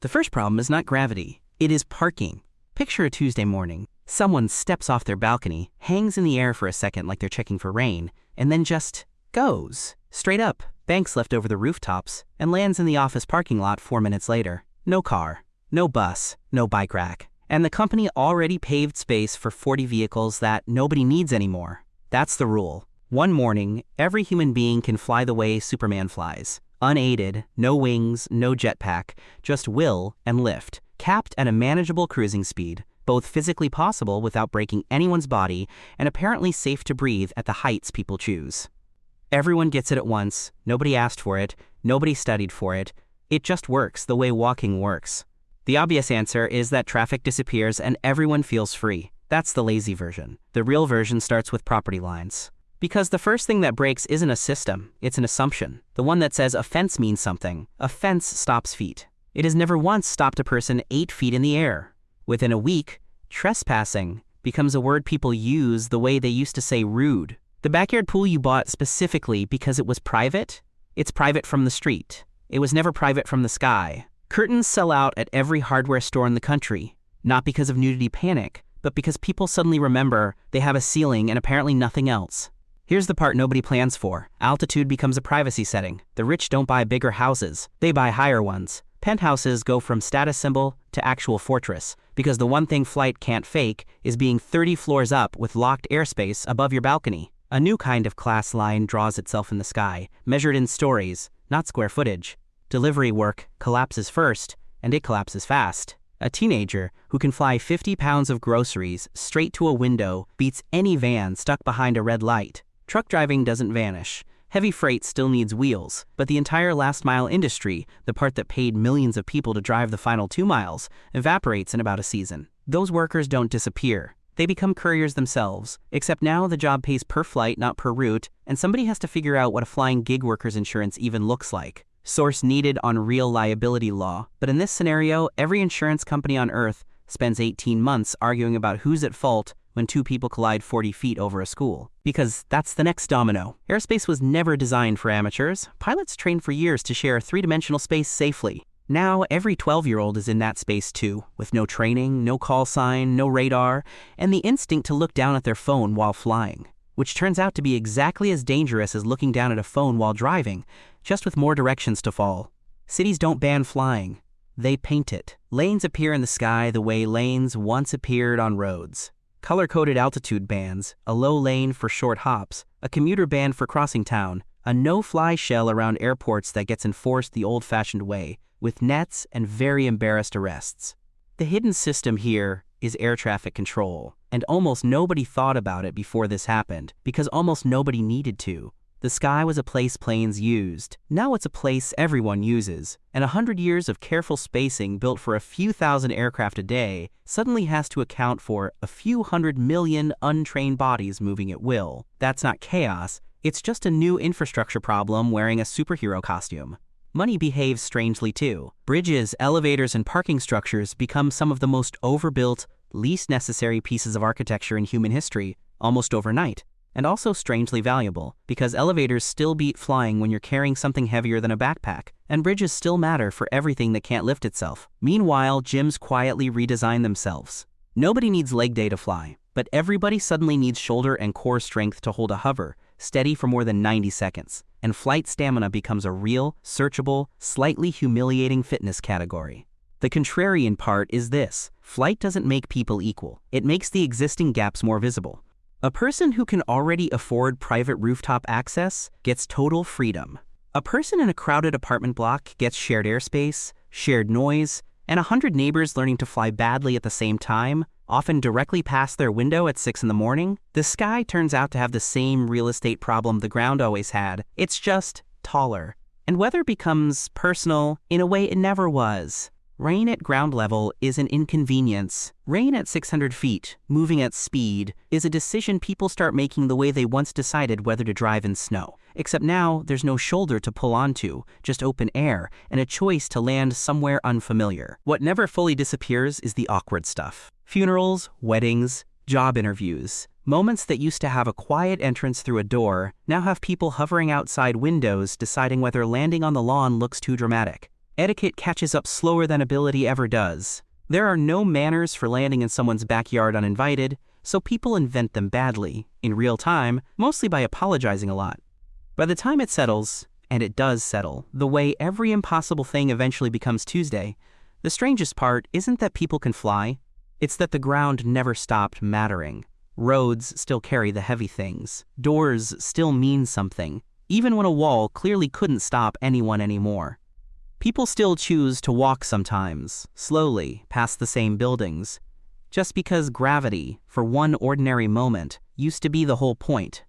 The first problem is not gravity, it is parking. Picture a Tuesday morning. Someone steps off their balcony, hangs in the air for a second like they're checking for rain, and then just goes. Straight up, banks left over the rooftops, and lands in the office parking lot 4 minutes later. No car, no bus, no bike rack. And the company already paved space for 40 vehicles that nobody needs anymore. That's the rule. One morning, every human being can fly the way Superman flies. Unaided, no wings, no jetpack, just will and lift, capped at a manageable cruising speed, both physically possible without breaking anyone's body and apparently safe to breathe at the heights people choose. Everyone gets it at once, nobody asked for it, nobody studied for it. It just works the way walking works. The obvious answer is that traffic disappears and everyone feels free. That's the lazy version. The real version starts with property lines. Because the first thing that breaks isn't a system, it's an assumption. The one that says a fence means something. A fence stops feet. It has never once stopped a person 8 feet in the air. Within a week, trespassing becomes a word people use the way they used to say rude. The backyard pool you bought specifically because it was private? It's private from the street. It was never private from the sky. Curtains sell out at every hardware store in the country, not because of nudity panic, but because people suddenly remember they have a ceiling and apparently nothing else. Here's the part nobody plans for. Altitude becomes a privacy setting. The rich don't buy bigger houses, they buy higher ones. Penthouses go from status symbol to actual fortress, because the one thing flight can't fake is being 30 floors up with locked airspace above your balcony. A new kind of class line draws itself in the sky, measured in stories, not square footage. Delivery work collapses first, and it collapses fast. A teenager who can fly 50 pounds of groceries straight to a window beats any van stuck behind a red light. Truck driving doesn't vanish. Heavy freight still needs wheels, but the entire last-mile industry, the part that paid millions of people to drive the final 2 miles, evaporates in about a season. Those workers don't disappear. They become couriers themselves, except now the job pays per flight, not per route, and somebody has to figure out what a flying gig worker's insurance even looks like. Source needed on real liability law, but in this scenario, every insurance company on Earth spends 18 months arguing about who's at fault when 2 people collide 40 feet over a school. Because that's the next domino. Airspace was never designed for amateurs. Pilots trained for years to share 3-dimensional space safely. Now, every 12-year-old is in that space too, with no training, no call sign, no radar, and the instinct to look down at their phone while flying, which turns out to be exactly as dangerous as looking down at a phone while driving, just with more directions to fall. Cities don't ban flying. They paint it. Lanes appear in the sky the way lanes once appeared on roads. Color-coded altitude bands, a low lane for short hops, a commuter band for crossing town, a no-fly shell around airports that gets enforced the old-fashioned way, with nets and very embarrassed arrests. The hidden system here is air traffic control, and almost nobody thought about it before this happened, because almost nobody needed to. The sky was a place planes used. Now it's a place everyone uses, and 100 years of careful spacing built for a few thousand aircraft a day suddenly has to account for a few 100 million untrained bodies moving at will. That's not chaos, it's just a new infrastructure problem wearing a superhero costume. Money behaves strangely too. Bridges, elevators, and parking structures become some of the most overbuilt, least necessary pieces of architecture in human history, almost overnight. And also strangely valuable, because elevators still beat flying when you're carrying something heavier than a backpack, and bridges still matter for everything that can't lift itself. Meanwhile, gyms quietly redesign themselves. Nobody needs leg day to fly, but everybody suddenly needs shoulder and core strength to hold a hover, steady for more than 90 seconds, and flight stamina becomes a real, searchable, slightly humiliating fitness category. The contrarian part is this: flight doesn't make people equal, it makes the existing gaps more visible. A person who can already afford private rooftop access gets total freedom. A person in a crowded apartment block gets shared airspace, shared noise, and 100 neighbors learning to fly badly at the same time, often directly past their window at 6 in the morning. The sky turns out to have the same real estate problem the ground always had. It's just taller. And weather becomes personal in a way it never was. Rain at ground level is an inconvenience. Rain at 600 feet, moving at speed, is a decision people start making the way they once decided whether to drive in snow. Except now, there's no shoulder to pull onto, just open air, and a choice to land somewhere unfamiliar. What never fully disappears is the awkward stuff. Funerals, weddings, job interviews. Moments that used to have a quiet entrance through a door now have people hovering outside windows deciding whether landing on the lawn looks too dramatic. Etiquette catches up slower than ability ever does. There are no manners for landing in someone's backyard uninvited, so people invent them badly, in real time, mostly by apologizing a lot. By the time it settles, and it does settle, the way every impossible thing eventually becomes Tuesday, the strangest part isn't that people can fly, it's that the ground never stopped mattering. Roads still carry the heavy things. Doors still mean something, even when a wall clearly couldn't stop anyone anymore. People still choose to walk sometimes, slowly, past the same buildings, just because gravity, for one ordinary moment, used to be the whole point.